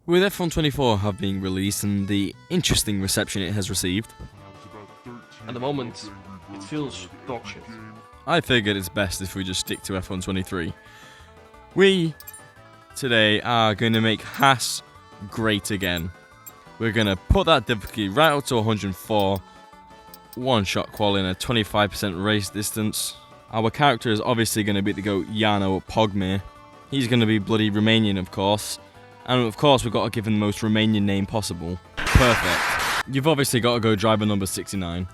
With F124 have been released and the interesting reception it has received, at the moment, it feels dog shit. I figured it's best if we just stick to F123. We, today, are going to make Haas great again. We're going to put that difficulty right up to 104, one-shot qual in a 25% race distance. Our character is obviously going to be the GOAT Jarno Pogmir. He's going to be bloody Romanian, of course. And of course, we've got to give him the most Romanian name possible. Perfect. You've obviously got to go driver number 69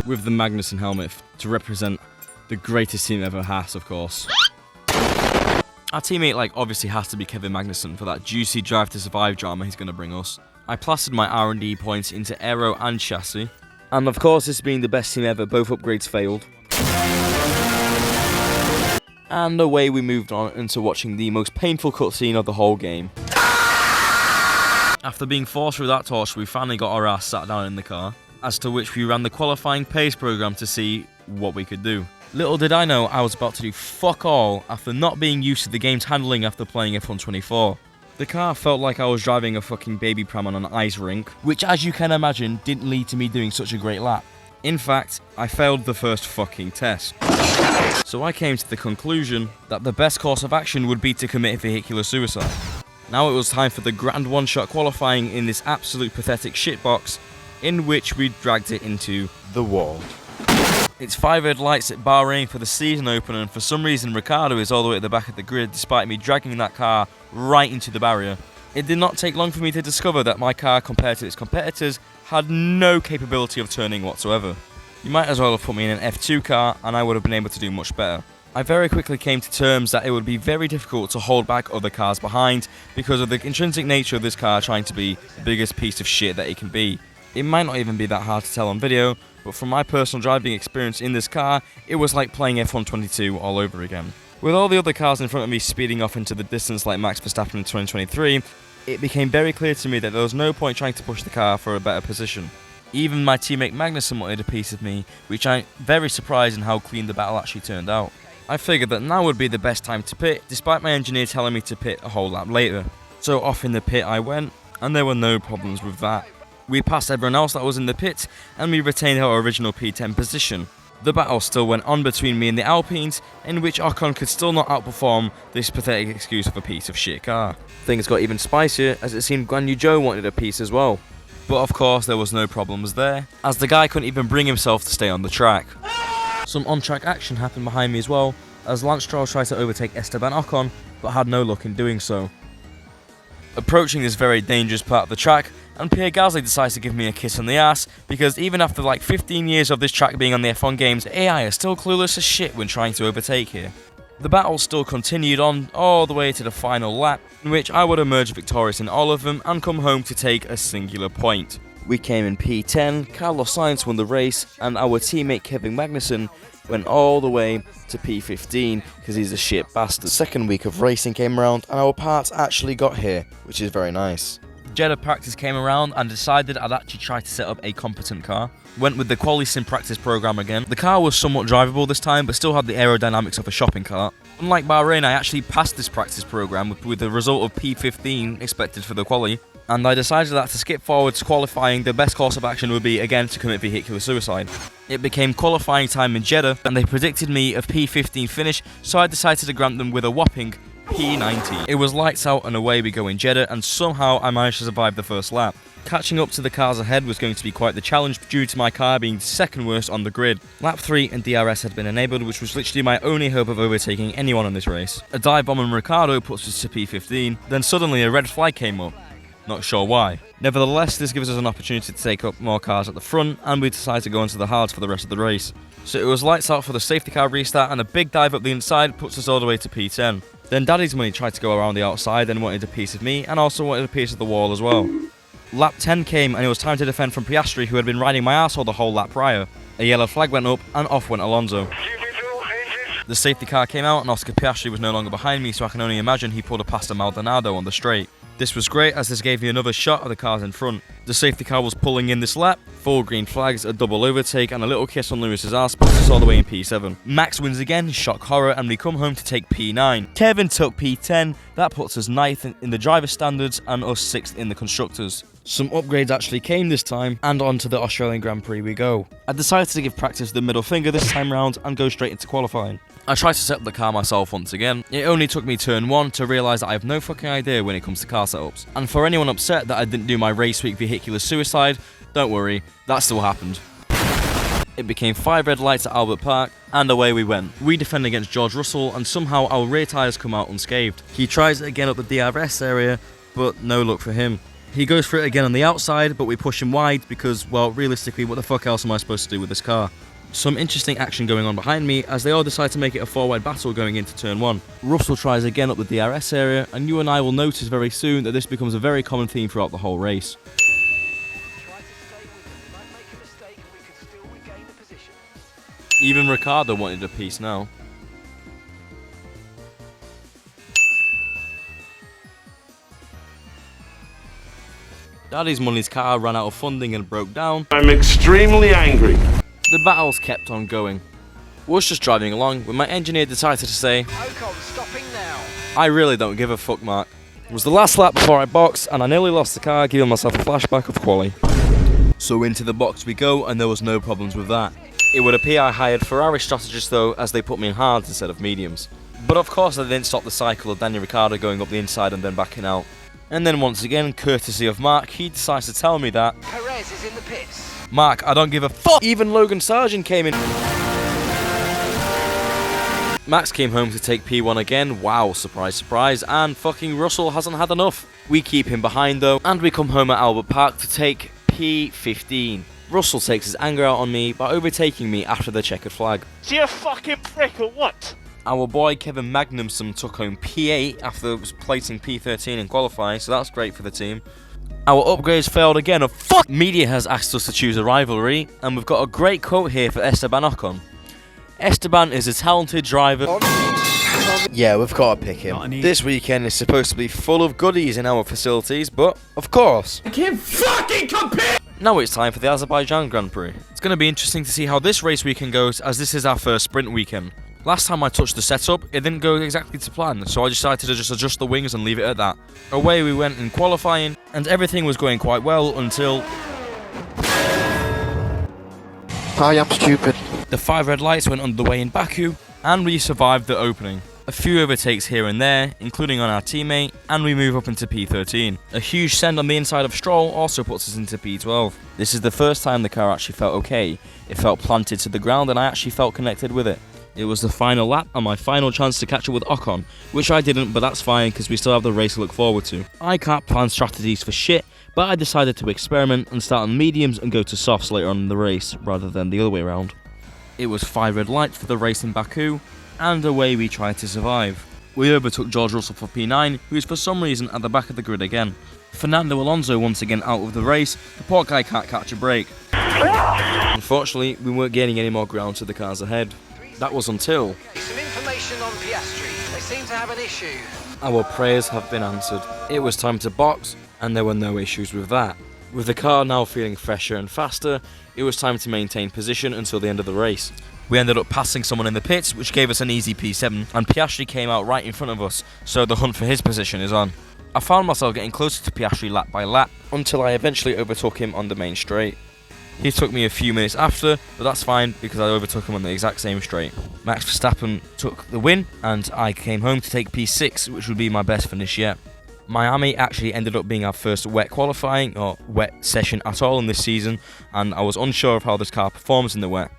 with the Magnussen helmet to represent the greatest team ever, Haas, of course. Our teammate, obviously has to be Kevin Magnussen for that juicy Drive to Survive drama he's going to bring us. I plastered my R&D points into aero and chassis. And of course, this being the best team ever, both upgrades failed. And away we moved on into watching the most painful cutscene of the whole game. After being forced through that torture, we finally got our ass sat down in the car, as to which we ran the qualifying pace program to see what we could do. Little did I know I was about to do fuck all after not being used to the game's handling after playing F124. The car felt like I was driving a fucking baby pram on an ice rink, which as you can imagine didn't lead to me doing such a great lap. In fact, I failed the first fucking test. So I came to the conclusion that the best course of action would be to commit vehicular suicide. Now it was time for the grand one-shot qualifying in this absolute pathetic shitbox, in which we dragged it into the wall. It's 5 red lights at Bahrain for the season opener, and for some reason Ricciardo is all the way at the back of the grid despite me dragging that car right into the barrier. It did not take long for me to discover that my car, compared to its competitors, had no capability of turning whatsoever. You might as well have put me in an F2 car and I would have been able to do much better. I very quickly came to terms that it would be very difficult to hold back other cars behind because of the intrinsic nature of this car trying to be the biggest piece of shit that it can be. It might not even be that hard to tell on video, but from my personal driving experience in this car, it was like playing F122 all over again. With all the other cars in front of me speeding off into the distance like Max Verstappen in 2023, it became very clear to me that there was no point trying to push the car for a better position. Even my teammate Magnussen wanted a piece of me, which I'm very surprised in how clean the battle actually turned out. I figured that now would be the best time to pit, despite my engineer telling me to pit a whole lap later. So off in the pit I went, and there were no problems with that. We passed everyone else that was in the pit, and we retained our original P10 position. The battle still went on between me and the Alpines, in which Ocon could still not outperform this pathetic excuse of a piece of shit car. Things got even spicier, as it seemed Guan Yu Zhou wanted a piece as well. But of course there was no problems there, as the guy couldn't even bring himself to stay on the track. Some on-track action happened behind me as well, as Lance Stroll tried to overtake Esteban Ocon, but had no luck in doing so. Approaching this very dangerous part of the track, and Pierre Gasly decides to give me a kiss on the ass, because even after 15 years of this track being on the F1 games, AI is still clueless as shit when trying to overtake here. The battle still continued on all the way to the final lap, in which I would emerge victorious in all of them and come home to take a singular point. We came in P10, Carlos Sainz won the race, and our teammate Kevin Magnussen went all the way to P15 because he's a shit bastard. The second week of racing came around and our parts actually got here, which is very nice. Jeddah practice came around and decided I'd actually try to set up a competent car. Went with the quali sim practice program again. The car was somewhat drivable this time, but still had the aerodynamics of a shopping cart. Unlike Bahrain, I actually passed this practice program with the result of P15 expected for the quali, and I decided that to skip forward to qualifying, the best course of action would be again to commit vehicular suicide. It became qualifying time in Jeddah, and they predicted me a P15 finish, so I decided to grant them with a whopping P19. It was lights out and away we go in Jeddah, and somehow I managed to survive the first lap. Catching up to the cars ahead was going to be quite the challenge due to my car being second worst on the grid. Lap 3 and DRS had been enabled, which was literally my only hope of overtaking anyone on this race. A dive bomb on Ricciardo puts us to P15, then suddenly a red flag came up. Not sure why. Nevertheless, this gives us an opportunity to take up more cars at the front, and we decide to go into the hards for the rest of the race. So it was lights out for the safety car restart, and a big dive up the inside puts us all the way to P10. Then Daddy's Money tried to go around the outside and wanted a piece of me, and also wanted a piece of the wall as well. Lap 10 came, and it was time to defend from Piastri, who had been riding my arsehole the whole lap prior. A yellow flag went up, and off went Alonso. The safety car came out, and Oscar Piastri was no longer behind me, so I can only imagine he pulled a past a Maldonado on the straight. This was great, as this gave me another shot of the cars in front. The safety car was pulling in this lap, 4 green flags, a double overtake, and a little kiss on Lewis's arse puts us all the way in P7. Max wins again, shock horror, and we come home to take P9. Kevin took P10, That puts us 9th in the driver standards and us 6th in the constructors. Some upgrades actually came this time, and onto the Australian Grand Prix we go. I decided to give practice the middle finger this time round and go straight into qualifying. I tried to set up the car myself once again. It only took me turn 1 to realise that I have no fucking idea when it comes to car setups. And for anyone upset that I didn't do my race week vehicular suicide, don't worry, that still happened. It became 5 red lights at Albert Park, and away we went. We defend against George Russell, and somehow our rear tyres come out unscathed. He tries it again up the DRS area, but no luck for him. He goes for it again on the outside, but we push him wide because, well, realistically, what the fuck else am I supposed to do with this car? Some interesting action going on behind me as they all decide to make it a 4-wide battle going into turn 1. Russell tries again up the DRS area, and you and I will notice very soon that this becomes a very common theme throughout the whole race. Even Ricciardo wanted a piece now. Daddy's Money's car ran out of funding and broke down. I'm extremely angry. The battles kept on going. Was just driving along when my engineer decided to say, Ocon, stopping now. I really don't give a fuck, Mark. It was the last lap before I boxed and I nearly lost the car, giving myself a flashback of quali. So into the box we go, and there was no problems with that. It would appear I hired Ferrari strategists though, as they put me in hards instead of mediums. But of course I didn't stop the cycle of Daniel Ricciardo going up the inside and then backing out. And then once again, courtesy of Mark, he decides to tell me that Perez is in the pits. Mark, I don't give a fuck. Even Logan Sargent came in. Max came home to take P1 again, wow, surprise surprise, and fucking Russell hasn't had enough. We keep him behind though, and we come home at Albert Park to take P15. Russell takes his anger out on me by overtaking me after the checkered flag. Is he a fucking prick or what? Our boy Kevin Magnusson took home P8 after placing P13 in qualifying, so that's great for the team. Our upgrades failed again. A fuck media has asked us to choose a rivalry, and we've got a great quote here for Esteban Ocon. Esteban is a talented driver. Yeah, we've got to pick him. This weekend is supposed to be full of goodies in our facilities, but of course, I can't fucking compare! now it's time for the Azerbaijan Grand Prix. It's going to be interesting to see how this race weekend goes, as this is our first sprint weekend. Last time I touched the setup, it didn't go exactly to plan, so I decided to just adjust the wings and leave it at that. Away we went in qualifying, and everything was going quite well until I am stupid. the 5 red lights went under the way in Baku, and we survived the opening. A few overtakes here and there, including on our teammate, and we move up into P13. A huge send on the inside of Stroll also puts us into P12. This is the first time the car actually felt okay. It felt planted to the ground and I actually felt connected with it. It was the final lap and my final chance to catch up with Ocon, which I didn't, but that's fine because we still have the race to look forward to. I can't plan strategies for shit, but I decided to experiment and start on mediums and go to softs later on in the race, rather than the other way around. It was 5 red lights for the race in Baku, and away we tried to survive. We overtook George Russell for P9, who is for some reason at the back of the grid again. Fernando Alonso once again out of the race, the poor guy can't catch a break. Unfortunately, we weren't gaining any more ground to the cars ahead. That was until Some information on Piastri. They seem to have an issue. our prayers have been answered. It was time to box, and there were no issues with that. With the car now feeling fresher and faster, it was time to maintain position until the end of the race. We ended up passing someone in the pits, which gave us an easy P7, and Piastri came out right in front of us, so the hunt for his position is on. I found myself getting closer to Piastri lap by lap, until I eventually overtook him on the main straight. He took me a few minutes after, but that's fine because I overtook him on the exact same straight. Max Verstappen took the win, and I came home to take P6, which would be my best finish yet. Miami actually ended up being our first wet qualifying, or wet session at all in this season, and I was unsure of how this car performs in the wet.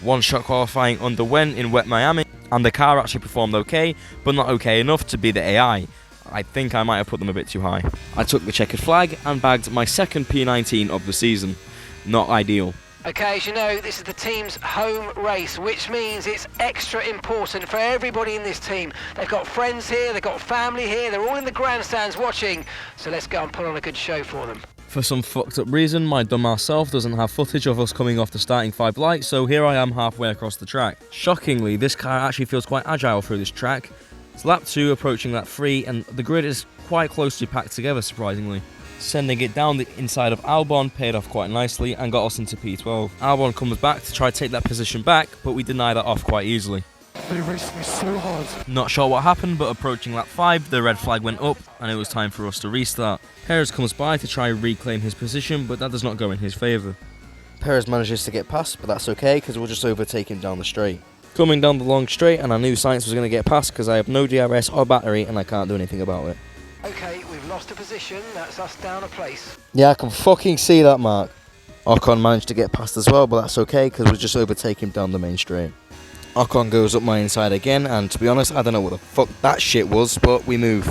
One shot qualifying underwent in wet Miami, and the car actually performed okay, but not okay enough to be the AI. I think I might have put them a bit too high. I took the checkered flag and bagged my second P19 of the season. Not ideal. Okay, as you know, this is the team's home race, which means it's extra important for everybody in this team. They've got friends here, they've got family here, they're all in the grandstands watching, so let's go and put on a good show for them. For some fucked up reason, my dumbass self doesn't have footage of us coming off the starting 5 lights, so here I am halfway across the track. Shockingly, this car actually feels quite agile through this track. It's lap 2 approaching lap 3, and the grid is quite closely packed together, surprisingly. Sending it down the inside of Albon paid off quite nicely and got us into P12. Albon comes back to try to take that position back, but we deny that off quite easily. They raced me so hard. Not sure what happened, but approaching lap 5, the red flag went up and it was time for us to restart. Perez comes by to try and reclaim his position, but that does not go in his favour. Perez manages to get past, but that's okay because we'll just overtake him down the straight. Coming down the long straight, and I knew Science was going to get past because I have no DRS or battery and I can't do anything about it. Okay, we've lost a position. That's us down a place. Yeah, I can fucking see that, Mark. Ocon managed to get past as well, but that's okay because we'll just overtake him down the main straight. Ocon goes up my inside again, and to be honest, I don't know what the fuck that shit was, but we move.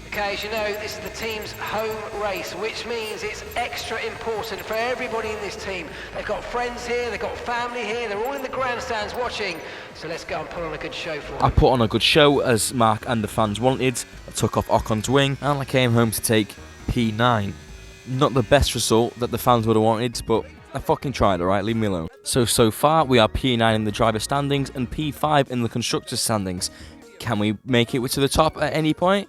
Okay, as you know, this is the team's home race, which means it's extra important for everybody in this team. They've got friends here, they've got family here, they're all in the grandstands watching. So let's go and put on a good show for them. I put on a good show as Mark and the fans wanted. I took off Ocon's wing and I came home to take P9. Not the best result that the fans would have wanted, but I fucking tried, alright? Leave me alone. So far, we are P9 in the driver standings and P5 in the constructor standings. Can we make it to the top at any point?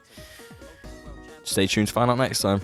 Stay tuned to find out next time.